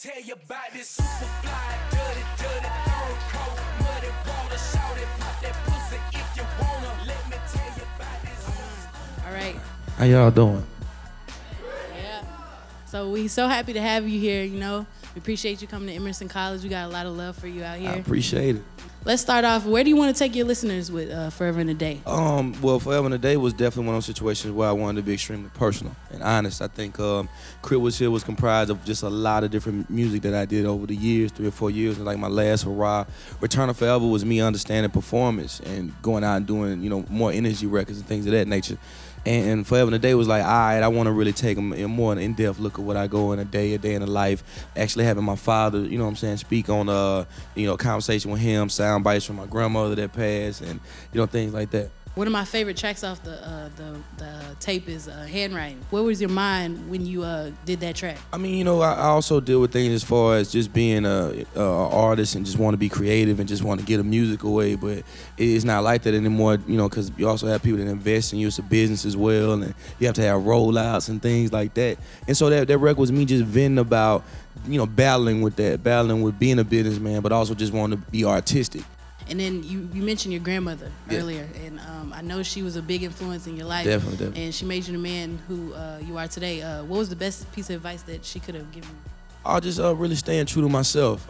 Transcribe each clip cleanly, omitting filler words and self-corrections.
tell you about this super fly, dirty, third coat, muddy water, shout it, pop that pussy if you wanna. Let me tell you about this. All right. How y'all doing? Yeah. So we so happy to have you here, you know. We appreciate you coming to Emerson College. We got a lot of love for you out here. I appreciate it. Let's start off. Where do you want to take your listeners with Forever in a Day? Well, Forever in a Day was definitely one of those situations where I wanted to be extremely personal and honest. I think K.R.I.T was comprised of just a lot of different music that I did over the years, 3 or 4 years. And like my last hurrah, Return of Forever was me understanding performance and going out and doing, you know, more energy records and things of that nature. And Forever in a Day was like, all right, I want to really take a more in-depth look at what I go in a day in the life. Actually having my father, you know what I'm saying, speak on, you know, conversation with him, sound bites from my grandmother that passed, and, you know, things like that. One of my favorite tracks off the tape is Handwriting. Where was your mind when you did that track? I mean, you know, I also deal with things as far as just being a artist and just want to be creative and just want to get a music away, but it's not like that anymore, you know, because you also have people that invest in you. It's a business as well, and you have to have rollouts and things like that. And so that record was me just venting about, you know, battling with being a businessman, but also just wanting to be artistic. And then you mentioned your grandmother earlier, and I know she was a big influence in your life. Definitely. And she made you the man who you are today. What was the best piece of advice that she could have given you? I'll just really staying true to myself,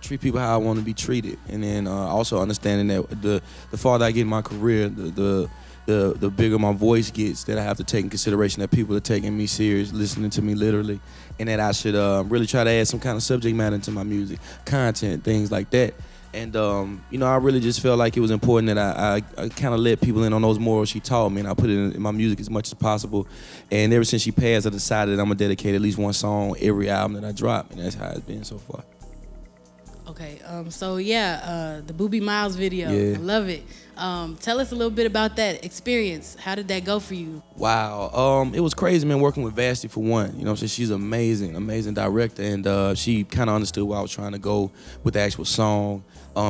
treat people how I want to be treated, and then also understanding that the farther I get in my career, the bigger my voice gets, that I have to take in consideration that people are taking me serious, listening to me literally, and that I should really try to add some kind of subject matter into my music, content, things like that. And, you know, I really just felt like it was important that I kind of let people in on those morals she taught me, and I put it in my music as much as possible. And ever since she passed, I decided that I'm going to dedicate at least one song every album that I drop, and that's how it's been so far. Okay, so yeah, the Boobie Miles video, Yeah. I love it. Tell us a little bit about that experience. How did that go for you? Wow, it was crazy, man, working with Vashti for one. You know what I'm saying? She's amazing director, and she kind of understood where I was trying to go with the actual song,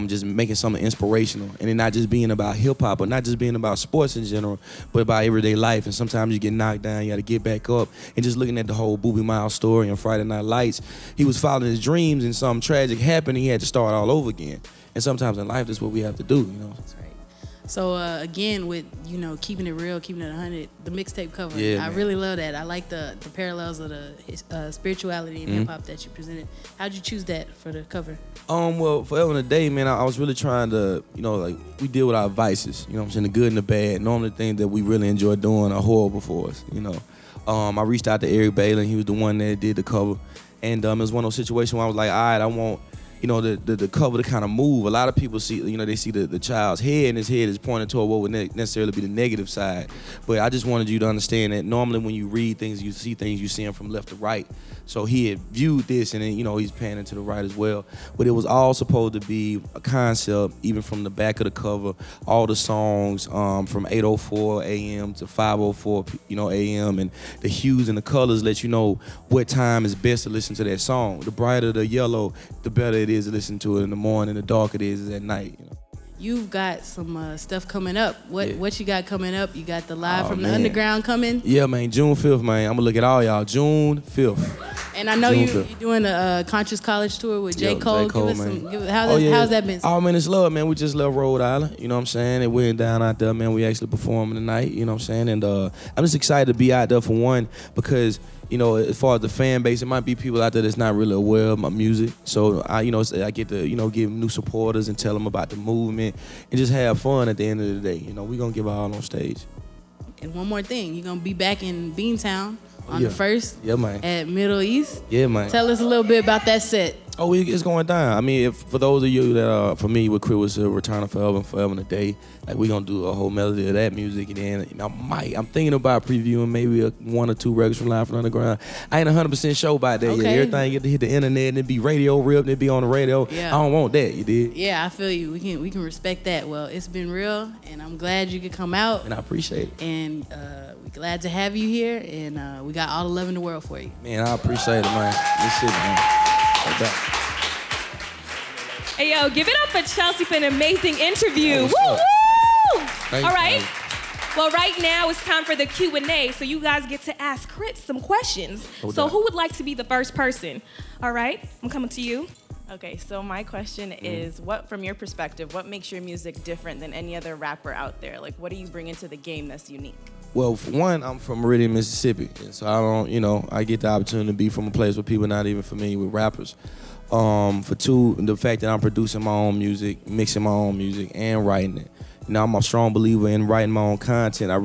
just making something inspirational, and it not just being about hip-hop, but not just being about sports in general, but about everyday life. And sometimes you get knocked down, you got to get back up, and just looking at the whole Boobie Miles story on Friday Night Lights, he was following his dreams, and something tragic happened, and he had to start all over again. And sometimes in life, that's what we have to do, you know? That's right. So again, with, you know, keeping it real, keeping it 100, the mixtape cover, Yeah, I man. really love that. I like the parallels of the spirituality and hip hop that you presented. How'd you choose that for the cover? Well, Forever in a Day, man, I was really trying to, you know, like, we deal with our vices, you know what I'm saying, the good and the bad. Normally things that we really enjoy doing are horrible for us, you know. I reached out to Eric Bailey, he was the one that did the cover. And it was one of those situations where I was like, all right, I want, you know, the cover to kind of move. A lot of people see, you know, they see the child's head, and his head is pointing toward what would necessarily be the negative side. But I just wanted you to understand that normally when you read things, you see them from left to right. So he had viewed this, and then, you know, he's panning to the right as well. But it was all supposed to be a concept, even from the back of the cover, all the songs from 8:04 a.m. to 5:04, you know, a.m. and the hues and the colors let you know what time is best to listen to that song. The brighter the yellow, the better it is to listen to it in the morning. The darker it is at night, you know. You've got some stuff coming up. What you got coming up? You got the live from the man. underground coming? Yeah, man, June 5th, man. I'm gonna look at all y'all. June 5th. And I know June you're 5th. doing a Conscious College tour with J. Yo, Cole. J. Cole, Give us man. how's that been? Oh, man, it's love, man. We just left Rhode Island, you know what I'm saying? And we're down out there, man. We actually performing tonight, you know what I'm saying? And I'm just excited to be out there for one, because, you know, as far as the fan base, it might be people out there that's not really aware of my music. So I get to, you know, give new supporters and tell them about the movement and just have fun at the end of the day. You know, we're gonna give it all on stage. And one more thing, you're gonna be back in Beantown on the 1st man. at Middle East. Yeah, man. Tell us a little bit about that set. Oh, it's going down. I mean, for those of you that are familiar with K.R.I.T, was Return of Forever and Forever in a Day, like, we're going to do a whole melody of that music. And then I'm thinking about previewing maybe 1 or 2 records from Live from Underground. I ain't 100% sure about that yet. Everything get to hit the internet and it be radio ripped and it be on the radio. Yeah. I don't want that, you did? Yeah, I feel you. We can respect that. Well, it's been real, and I'm glad you could come out. And I appreciate it. And we're glad to have you here, and we got all the love in the world for you. Man, I appreciate it, man. This shit, man. Like that. Hey, yo, give it up for Chelsea for an amazing interview. Woo, What's up? woo! Thank All you, right. man. Well, right now it's time for the Q&A, so you guys get to ask K.R.I.T some questions. No So doubt. who would like to be the first person? All right, I'm coming to you. Okay, so my question is, from your perspective, what makes your music different than any other rapper out there? Like, what do you bring into the game that's unique? Well, for one, I'm from Meridian, Mississippi, and so I don't, I get the opportunity to be from a place where people are not even familiar with rappers. For two, the fact that I'm producing my own music, mixing my own music, and writing it. I'm a strong believer in writing my own content. I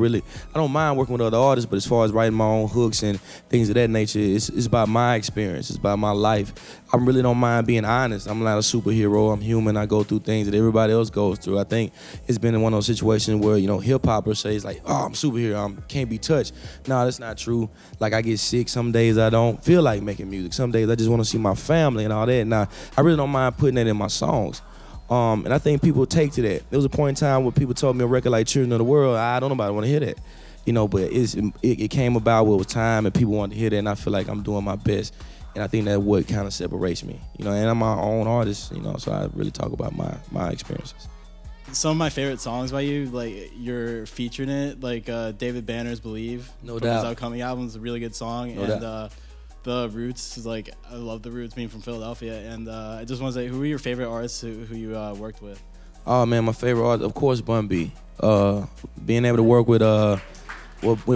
don't mind working with other artists, but as far as writing my own hooks and things of that nature, it's about my experience. It's about my life. I really don't mind being honest. I'm not a superhero. I'm human. I go through things that everybody else goes through. I think it's been in one of those situations where, hip-hoppers say it's like, oh, I'm a superhero. I can't be touched. No, that's not true. Like, I get sick. Some days I don't feel like making music. Some days I just want to see my family and all that. Now, I really don't mind putting that in my songs. And I think people take to that. There was a point in time where people told me a record like Children of the World, I don't nobody want to hear that. But it came about where it was time and people wanted to hear that, and I feel like I'm doing my best. And I think that's what kind of separates me. And I'm my own artist, so I really talk about my experiences. Some of my favorite songs by you, like you're featured in it, like David Banner's Believe. No from doubt. his upcoming album is a really good song. No and doubt. The Roots is like, I love the Roots being from Philadelphia. And I just want to say, who are your favorite artists who you worked with? Oh man, my favorite artist, of course, Bun B. Being able to work with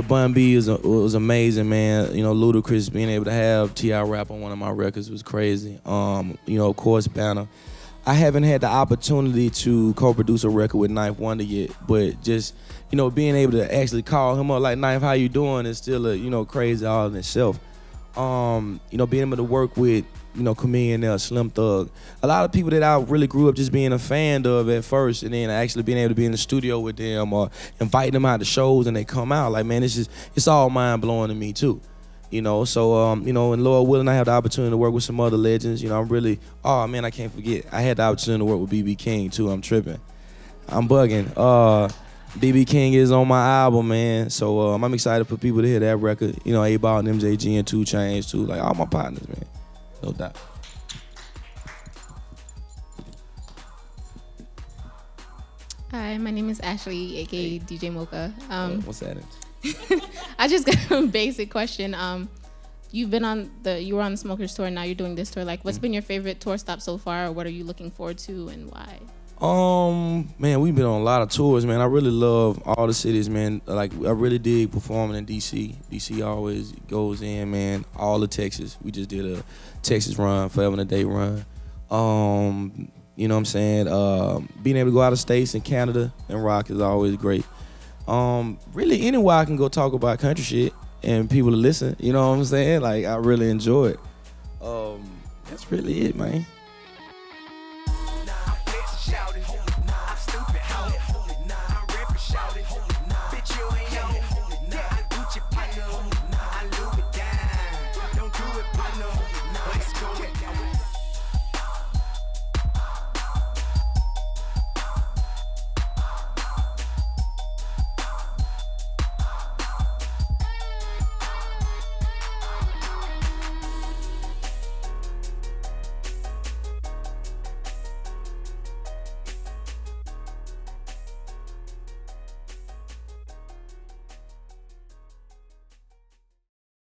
Bun B was amazing, man. Ludacris, being able to have T.I. rap on one of my records was crazy. Of course, Banner. I haven't had the opportunity to co-produce a record with Ninth Wonder yet, but just being able to actually call him up like, Ninth, how you doing? Is still a crazy all in itself. Being able to work with, Chameleon, Slim Thug. A lot of people that I really grew up just being a fan of at first, and then actually being able to be in the studio with them or inviting them out to shows and they come out. Like, man, it's all mind-blowing to me, too. So, and Lord willing, I have the opportunity to work with some other legends. I'm really, oh, man, I can't forget. I had the opportunity to work with B.B. King, too. I'm tripping. I'm bugging. B.B. King is on my album, man. So I'm excited for people to hear that record. A-Ball and MJG and 2 Chainz too. Like, all my partners, man. No doubt. Hi, my name is Ashley, aka DJ Mocha. What's that? I just got a basic question. You were on the Smokers tour, now you're doing this tour. Like, what's been your favorite tour stop so far, or what are you looking forward to, and why? Man, we've been on a lot of tours, man. I really love all the cities, man. Like, I really dig performing in D.C. D.C. always goes in, man. All of Texas. We just did a Texas run, Forever and a Day run. You know what I'm saying? Being able to go out of states in Canada and rock is always great. Really, anywhere I can go talk about country shit and people to listen. You know what I'm saying? Like, I really enjoy it. That's really it, man.